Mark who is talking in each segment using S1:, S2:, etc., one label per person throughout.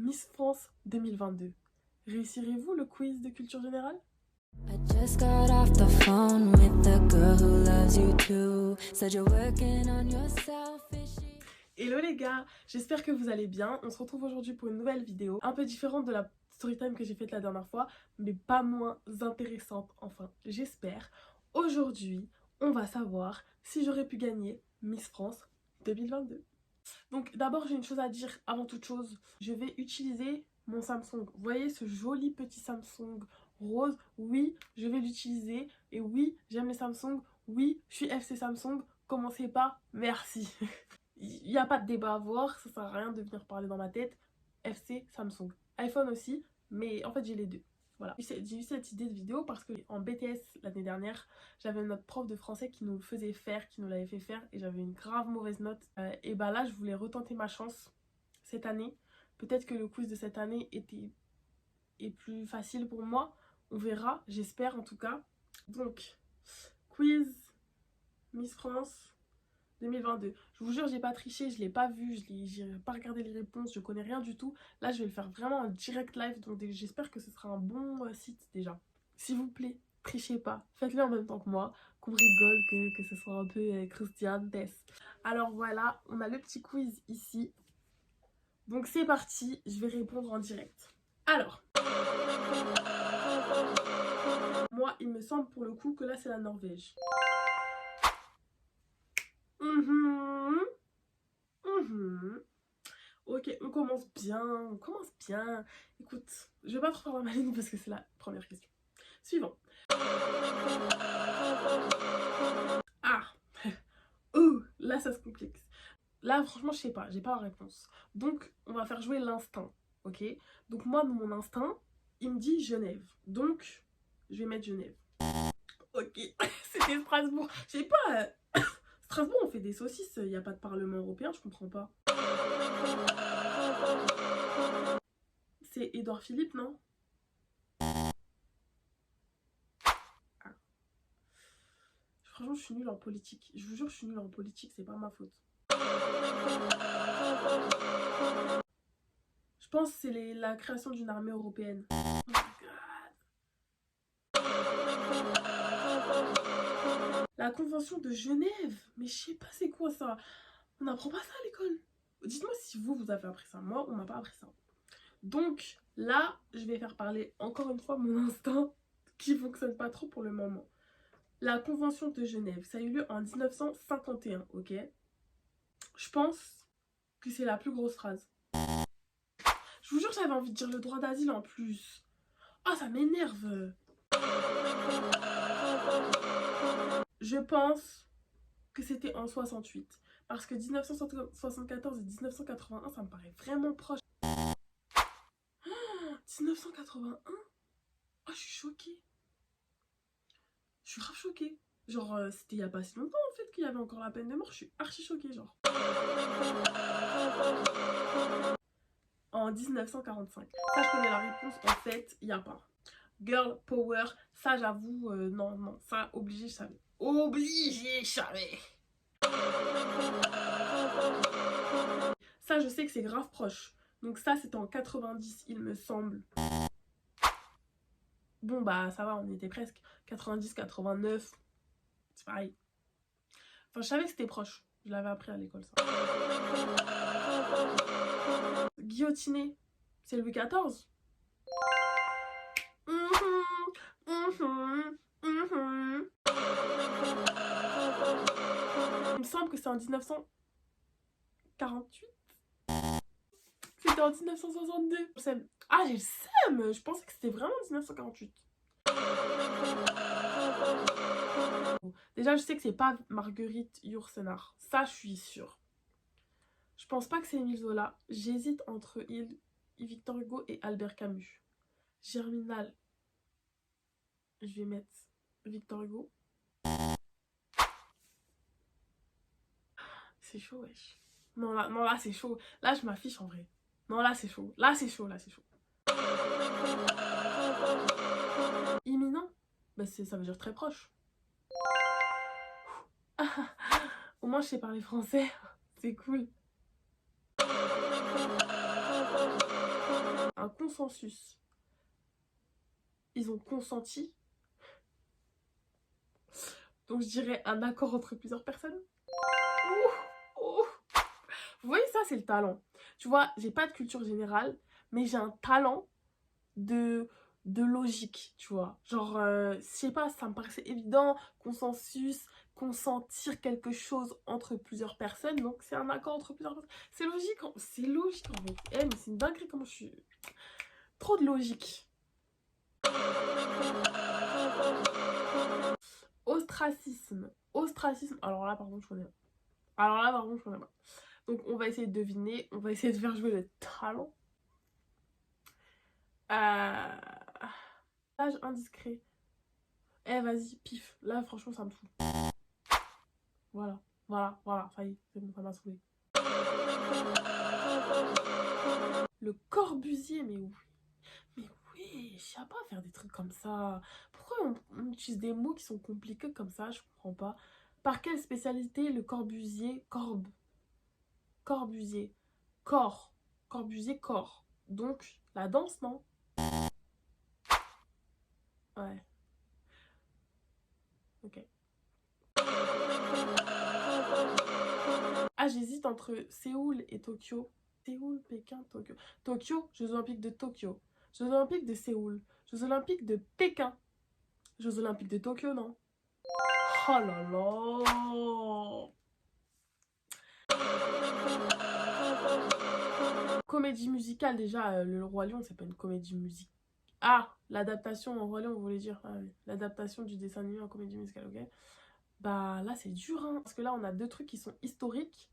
S1: Miss France 2022. Réussirez-vous le quiz de culture générale?
S2: I just got off the phone with the girl who loves you too. Said you're working on yourself.
S1: Hello les gars, j'espère que vous allez bien. On se retrouve aujourd'hui pour une nouvelle vidéo, un peu différente de la storytime que j'ai faite la dernière fois, mais pas moins intéressante, enfin j'espère. Aujourd'hui, on va savoir si j'aurais pu gagner Miss France 2022. Donc d'abord j'ai une chose à dire avant toute chose, je vais utiliser mon Samsung. Vous voyez ce joli petit Samsung rose? Oui, je vais l'utiliser et oui, j'aime les Samsung. Oui, je suis FC Samsung. Commencez pas, merci. Il n'y a pas de débat à avoir, ça sert à rien de venir parler dans ma tête. FC Samsung. iPhone aussi, mais en fait j'ai les deux. Voilà. J'ai eu cette idée de vidéo parce qu'en BTS l'année dernière, j'avais notre prof de français qui nous le faisait faire, qui nous l'avait fait faire et j'avais une grave mauvaise note. Et bah là, je voulais retenter ma chance cette année. Peut-être que le quiz de cette année est plus facile pour moi. On verra, j'espère en tout cas. Donc, quiz Miss France 2022. Je vous jure, j'ai pas triché, je l'ai pas vu, j'ai pas regardé les réponses, je connais rien du tout. Là, je vais le faire vraiment en direct live, donc j'espère que ce sera un bon site déjà. S'il vous plaît, trichez pas, faites-le en même temps que moi, qu'on rigole, que ce soit un peu Christiane Tess. Alors voilà, on a le petit quiz ici. Donc c'est parti, je vais répondre en direct. Alors, moi, il me semble pour le coup que là, c'est la Norvège. Ok, on commence bien, on commence bien. Écoute, je vais pas trop faire la maline parce que c'est la première question. Suivant. Ah. Là ça se complique. Là franchement je sais pas, j'ai pas la réponse. Donc on va faire jouer l'instinct, ok? Donc moi mon instinct, il me dit Genève. Donc je vais mettre Genève. Ok, c'était Strasbourg. Je sais pas, Strasbourg on fait des saucisses, il n'y a pas de parlement européen, je comprends pas. C'est Édouard Philippe, non? Ah. Franchement, je suis nulle en politique. Je vous jure, je suis nulle en politique, c'est pas ma faute. Je pense que c'est la création d'une armée européenne. Oh my god. La convention de Genève. Mais je sais pas c'est quoi ça. On n'apprend pas ça à l'école. Dites-moi si vous avez appris ça. Moi, on m'a pas appris ça. Donc là, je vais faire parler encore une fois mon instinct qui fonctionne pas trop pour le moment. La convention de Genève, ça a eu lieu en 1951, ok? Je pense que c'est la plus grosse phrase. Je vous jure, j'avais envie de dire le droit d'asile en plus. Ah, ça m'énerve. Je pense que c'était en 68. Parce que 1974 et 1981, ça me paraît vraiment proche. 1981? Oh, je suis choquée. Je suis grave choquée. Genre, c'était il y a pas si longtemps en fait qu'il y avait encore la peine de mort. Je suis archi choquée, genre. En 1945. Ça, je connais la réponse. En fait, il n'y a pas. Girl power, ça j'avoue, non, ça obligé, je savais. Obligé, je savais. Ça, je sais que c'est grave proche. Donc ça, c'était en 90, il me semble. Bon, bah, ça va, on y était presque. 90, 89, c'est pareil. Enfin, je savais que c'était proche. Je l'avais appris à l'école, ça. Guillotiné, c'est Louis XIV. Il me semble que c'est en 1948. C'était en 1962. Ah, j'ai le seum. Je pensais que c'était vraiment 1948. Déjà, je sais que c'est pas Marguerite Yourcenar. Ça, je suis sûre. Je pense pas que c'est Émile Zola. J'hésite entre Victor Hugo et Albert Camus. Germinal. Je vais mettre Victor Hugo. C'est chaud, wesh. Non, là c'est chaud. Là, je m'affiche en vrai. Non, là, c'est chaud. Là, c'est chaud. Imminent? Bah, ça veut dire très proche. Au moins, je sais parler français. C'est cool. un consensus. Ils ont consenti. Donc je dirais un accord entre plusieurs personnes. Ouh, ouh. Vous voyez, ça c'est le talent. Tu vois, j'ai pas de culture générale, mais j'ai un talent de logique, tu vois. Genre, je sais pas, ça me paraissait évident, consensus, consentir quelque chose entre plusieurs personnes, donc c'est un accord entre plusieurs personnes. C'est logique, c'est logique en fait. Eh, mais c'est une dinguerie comment je suis... Trop de logique. Ostracisme. Ostracisme, alors là par contre je connais pas. Alors là par contre je connais pas. Donc on va essayer de deviner, on va essayer de faire jouer le talent. Âge indiscret. Eh vas-y, pif. Là franchement ça me saoule. Voilà, ça y est, c'est bon, ça m'a saoulé. Le Corbusier, mais oui. Mais oui, je sais pas faire des trucs comme ça. Pourquoi on utilise des mots qui sont compliqués comme ça? Je comprends pas. Par quelle spécialité le Corbusier Corbusier. Corps. Corbusier, corps. Donc, la danse, non? Ouais. Ok. Ah, j'hésite entre Séoul et Tokyo. Séoul, Pékin, Tokyo. Tokyo, Jeux Olympiques de Tokyo. Jeux Olympiques de Séoul. Jeux Olympiques de Pékin. Jeux Olympiques de Tokyo, non? Oh là là! Comédie musicale, déjà, Le Roi Lion, c'est pas une comédie musicale. Ah, l'adaptation en Roi Lion, vous voulez dire? Ah, oui. L'adaptation du dessin animé en comédie musicale, ok? Bah là, c'est dur, hein. Parce que là, on a deux trucs qui sont historiques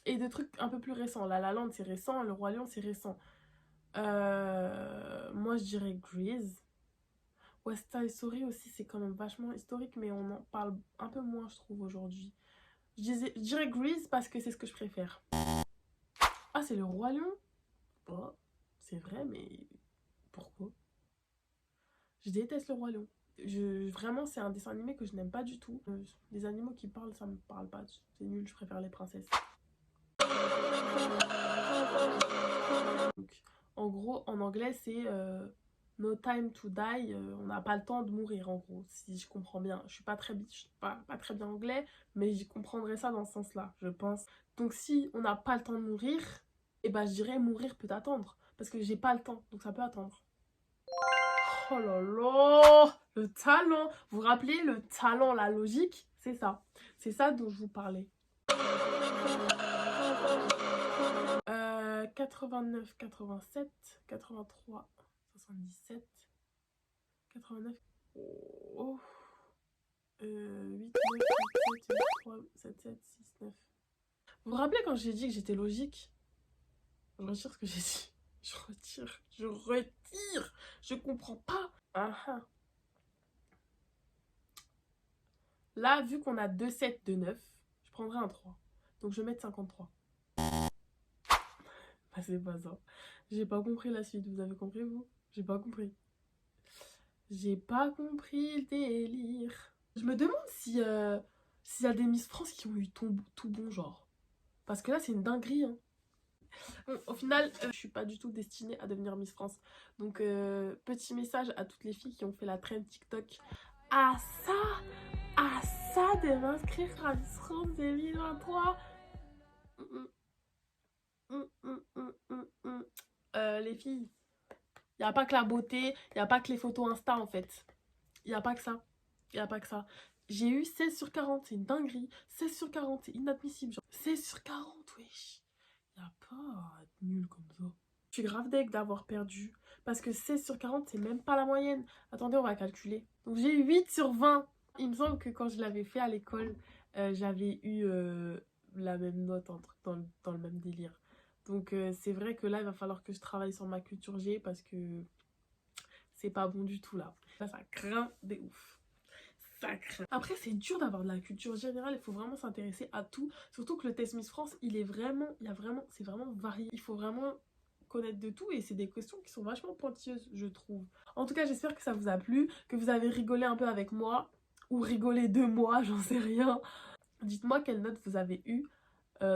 S1: et deux trucs un peu plus récents. La La Land, c'est récent, Le Roi Lion, c'est récent. Moi, je dirais Grease. West Side Story aussi, c'est quand même vachement historique, mais on en parle un peu moins, je trouve, aujourd'hui. Je dirais Grease parce que c'est ce que je préfère. Ah, c'est Le Roi Lion? Oh, c'est vrai, mais pourquoi? Je déteste Le Roi Lion. Vraiment, c'est un dessin animé que je n'aime pas du tout. Les animaux qui parlent, ça me parle pas. C'est nul, je préfère les princesses. Donc, en gros, en anglais, c'est No time to die. On n'a pas le temps de mourir, en gros, si je comprends bien. Je suis pas très bien anglais, mais j'y comprendrais ça dans ce sens-là, je pense. Donc, si on n'a pas le temps de mourir, eh ben, je dirais mourir peut attendre. Parce que j'ai pas le temps, donc ça peut attendre. Oh là là, le talent. Vous vous rappelez, le talent, la logique, c'est ça. C'est ça dont je vous parlais. 89, 87, 83, 77, 89. Oh. 8, 9, 8, 7, 8, 3, 7, 7, 6, 9. Vous vous rappelez quand j'ai dit que j'étais logique? Je retire ce que j'ai dit. Je retire. Je comprends pas. Ah ah. Là, vu qu'on a 2 7, 2 9, je prendrai un 3. Donc je vais mettre 53. Bah c'est pas ça. J'ai pas compris la suite. Vous avez compris, vous? J'ai pas compris. J'ai pas compris le délire. Je me demande si s'il y a des Miss France qui ont eu tout bon genre. Parce que là, c'est une dinguerie, hein. Bon, au final, je suis pas du tout destinée à devenir Miss France. Donc, petit message à toutes les filles qui ont fait la trend TikTok. À ça de m'inscrire à Miss France 2023. Les filles, il n'y a pas que la beauté, il n'y a pas que les photos Insta en fait. Il n'y a pas que ça. Il n'y a pas que ça. J'ai eu 16 sur 40, c'est une dinguerie. 16 sur 40, c'est inadmissible. Genre 16 sur 40, wesh. Il n'y a pas à être nul comme ça. Je suis grave deg d'avoir perdu. Parce que 16 sur 40, c'est même pas la moyenne. Attendez, on va calculer. Donc j'ai eu 8 sur 20. Il me semble que quand je l'avais fait à l'école, j'avais eu la même note dans le même délire. Donc c'est vrai que là, il va falloir que je travaille sur ma culture G parce que c'est pas bon du tout là. Là, ça craint des ouf. Ça craint. Après, c'est dur d'avoir de la culture générale. Il faut vraiment s'intéresser à tout. Surtout que le test Miss France, c'est vraiment varié. Il faut vraiment connaître de tout et c'est des questions qui sont vachement pointilleuses, je trouve. En tout cas, j'espère que ça vous a plu, que vous avez rigolé un peu avec moi ou rigolé de moi, j'en sais rien. Dites-moi quelle note vous avez eu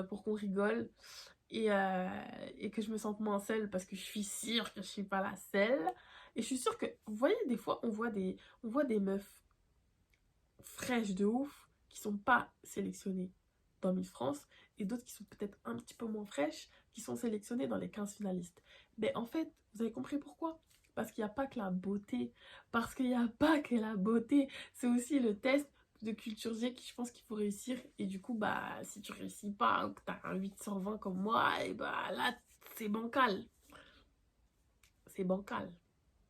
S1: pour qu'on rigole. et que je me sente moins seule parce que je suis sûre que je suis pas la seule. Et je suis sûre que, vous voyez, des fois, on voit des meufs fraîches de ouf qui sont pas sélectionnées dans Miss France et d'autres qui sont peut-être un petit peu moins fraîches qui sont sélectionnées dans les 15 finalistes. Mais en fait, vous avez compris pourquoi? Parce qu'il n'y a pas que la beauté. Parce qu'il n'y a pas que la beauté. C'est aussi le test de culture G qui je pense qu'il faut réussir. Et du coup, bah, si tu réussis pas ou que tu as un 8 sur 20 comme moi, et bah là, c'est bancal. C'est bancal.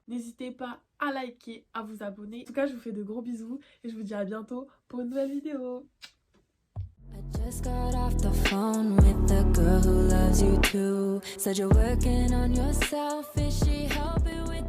S1: N'hésitez pas à liker, à vous abonner. En tout cas, je vous fais de gros bisous et je vous dis à bientôt pour une nouvelle vidéo.
S2: I just got off the phone with the girl who loves you too. Said you're working on yourself. Is she helping with